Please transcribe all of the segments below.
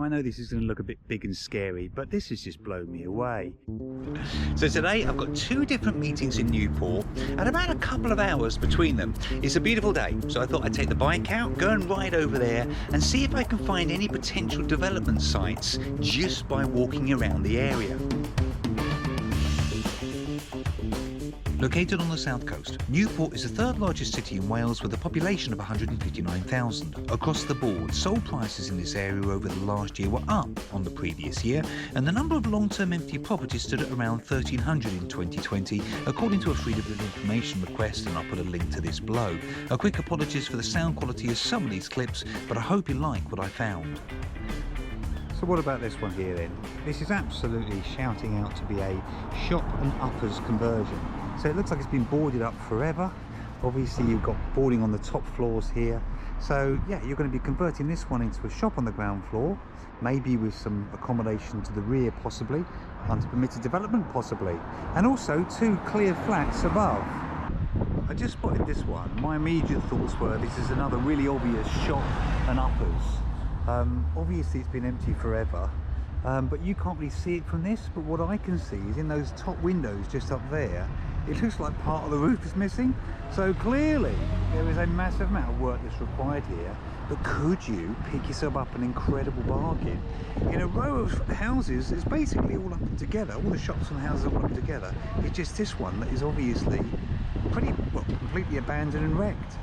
I know this is going to look a bit big and scary, but this has just blown me away. So today I've got two different meetings in Newport and about a couple of hours between them. It's a beautiful day, so I thought I'd take the bike out, go and ride over there and see if I can find any potential development sites just by walking around the area. Located on the south coast, Newport is the third largest city in Wales with a population of 159,000. Across the board, sold prices in this area over the last year were up on the previous year, and the number of long-term empty properties stood at around 1,300 in 2020, according to a Freedom of Information request, and I'll put a link to this below. A quick apologies for the sound quality of some of these clips, but I hope you like what I found. So what about this one here then? This is absolutely shouting out to be a shop and uppers conversion. So it looks like it's been boarded up forever. Obviously you've got boarding on the top floors here. So yeah, you're going to be converting this one into a shop on the ground floor, maybe with some accommodation to the rear possibly, under permitted development possibly, and also two clear flats above. I just spotted this one. My immediate thoughts were this is another really obvious shop and uppers. Obviously it's been empty forever, but you can't really see it from this, but what I can see is in those top windows just up there, it looks like part of the roof is missing. So clearly there is a massive amount of work that's required here, but could you pick yourself up an incredible bargain in a row of houses? It's basically all up together, all the shops and houses are all up together. It's just this one that is obviously pretty well completely abandoned and wrecked.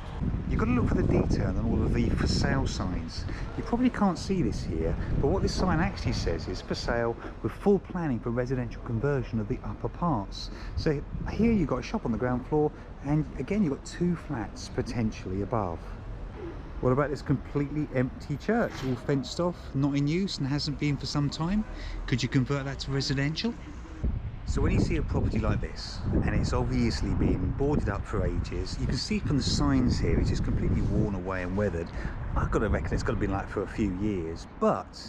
You've got to look for the detail on all of the for sale signs. You probably can't see this here, but what this sign actually says is for sale with full planning for residential conversion of the upper parts. So here you've got a shop on the ground floor, and again you've got two flats potentially above. What about this completely empty church, all fenced off, not in use and hasn't been for some time? Could you convert that to residential? So when you see a property like this, and it's obviously been boarded up for ages, you can see from the signs here, it's just completely worn away and weathered. I've got to reckon it's got to be like for a few years, but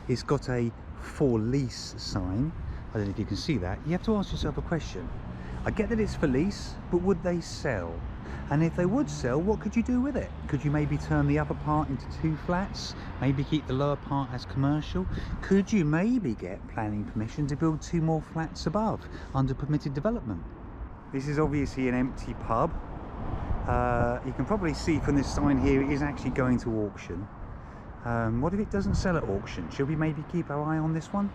it's got a For Lease sign. I don't know if you can see that. You have to ask yourself a question. I get that it's for lease, but would they sell? And if they would sell, what could you do with it? Could you maybe turn the upper part into two flats? Maybe keep the lower part as commercial? Could you maybe get planning permission to build two more flats above under permitted development? This is obviously an empty pub. You can probably see from this sign here it is actually going to auction. What if it doesn't sell at auction? Should we maybe keep our eye on this one?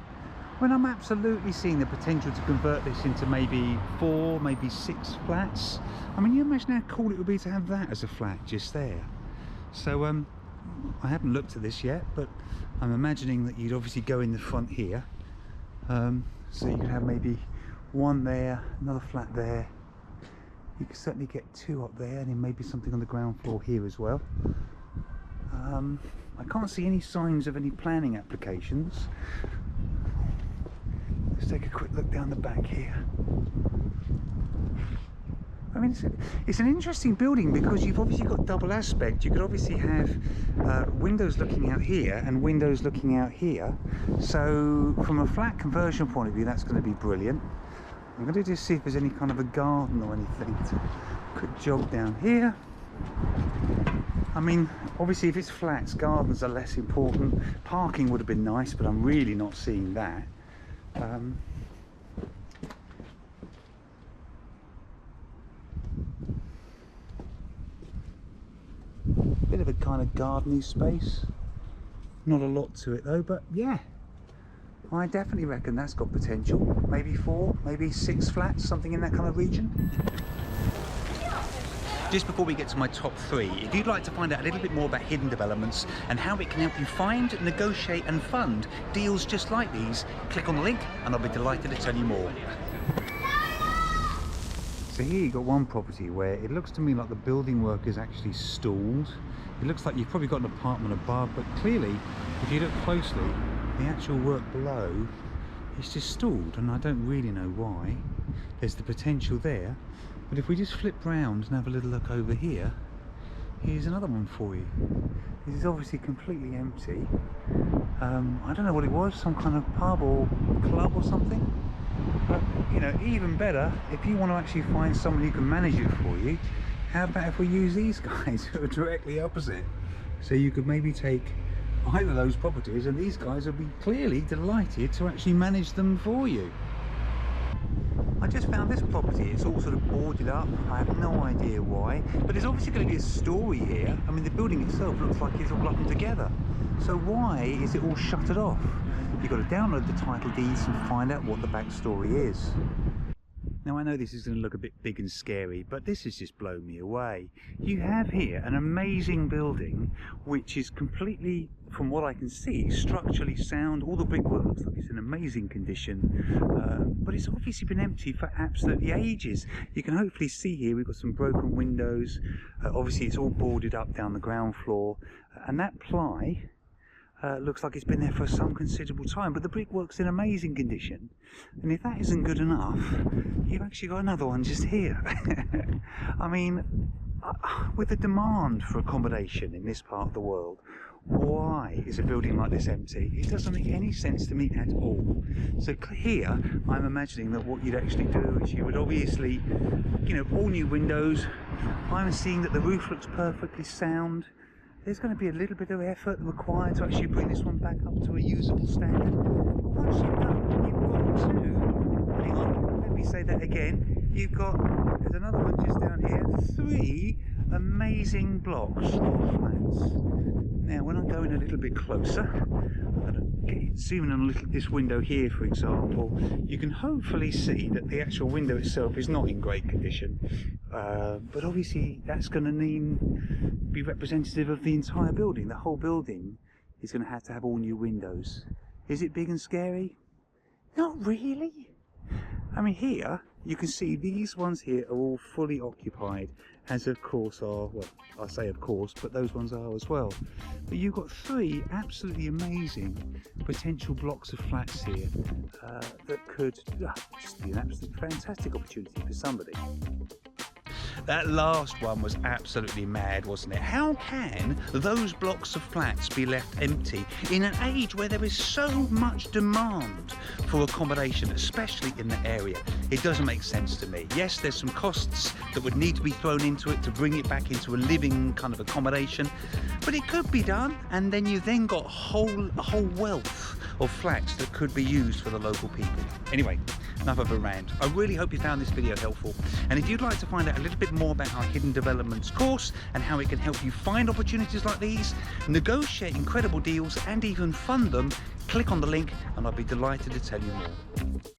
When I'm absolutely seeing the potential to convert this into maybe 4, maybe 6 flats. I mean, you imagine how cool it would be to have that as a flat just there. So I haven't looked at this yet, but I'm imagining that you'd obviously go in the front here. So you could have maybe one there, another flat there. You could certainly get 2 up there, and then maybe something on the ground floor here as well. I can't see any signs of any planning applications. Let's take a quick look down the back here. I mean, it's an interesting building because you've obviously got double aspect. You could obviously have windows looking out here and windows looking out here. So from a flat conversion point of view, that's going to be brilliant. I'm going to just see if there's any kind of a garden or anything. Quick jog down here. I mean, obviously if it's flats, gardens are less important. Parking would have been nice, but I'm really not seeing that. Bit of a kind of gardeny space, not a lot to it though, but yeah, I definitely reckon that's got potential. Maybe 4, maybe 6 flats, something in that kind of region. Just before we get to my top 3, if you'd like to find out a little bit more about hidden developments and how it can help you find, negotiate and fund deals just like these, click on the link and I'll be delighted to tell you more. So here you've got one property where it looks to me like the building work is actually stalled. It looks like you've probably got an apartment above, but clearly, if you look closely, the actual work below is just stalled, and I don't really know why. There's the potential there. But if we just flip round and have a little look over here, here's another one for you. This is obviously completely empty. I don't know what it was, some kind of pub or club or something. But, you know, even better, if you want to actually find someone who can manage it for you, how about if we use these guys who are directly opposite? So you could maybe take either of those properties, and these guys will be clearly delighted to actually manage them for you. I just found this property. It's all sort of boarded up. I have no idea why, but there's obviously going to be a story here. I mean, the building itself looks like it's all up and together. So why is it all shuttered off? You've got to download the title deeds and find out what the backstory is. Now, I know this is going to look a bit big and scary, but this has just blown me away. You have here an amazing building which is completely, from what I can see, structurally sound. All the brickwork looks like it's in amazing condition, but it's obviously been empty for absolutely ages. You can hopefully see here we've got some broken windows. Obviously it's all boarded up down the ground floor, and that ply looks like it's been there for some considerable time, but the brickwork's in amazing condition. And if that isn't good enough, you've actually got another one just here. I mean, with the demand for accommodation in this part of the world, why is a building like this empty? It doesn't make any sense to me at all. So here, I'm imagining that what you'd actually do is you would obviously, you know, all new windows. I'm seeing that the roof looks perfectly sound. There's going to be a little bit of effort required to actually bring this one back up to a usable standard. But once you've done, you've got to, hang on, let me say that again. You've got, there's another one just down here, 3 amazing blocks of flats. Now, when I go in a little bit closer, I'm going to zoom in on this window here, for example. You can hopefully see that the actual window itself is not in great condition, but obviously that's going to be representative of the entire building. The whole building is going to have all new windows. Is it big and scary? Not really. I mean, here you can see these ones here are all fully occupied, as of course are, well, I say of course, but those ones are as well. But you've got 3 absolutely amazing potential blocks of flats here that could just be an absolutely fantastic opportunity for somebody. That last one was absolutely mad, wasn't it? How can those blocks of flats be left empty in an age where there is so much demand for accommodation, especially in the area? It doesn't make sense to me. Yes, there's some costs that would need to be thrown into it to bring it back into a living kind of accommodation, but it could be done, and then you've then got a whole wealth of flats that could be used for the local people. Anyway, enough of a rant. I really hope you found this video helpful, and if you'd like to find out a little bit more about our Hidden Developments course and how it can help you find opportunities like these, negotiate incredible deals and even fund them, click on the link and I'll be delighted to tell you more.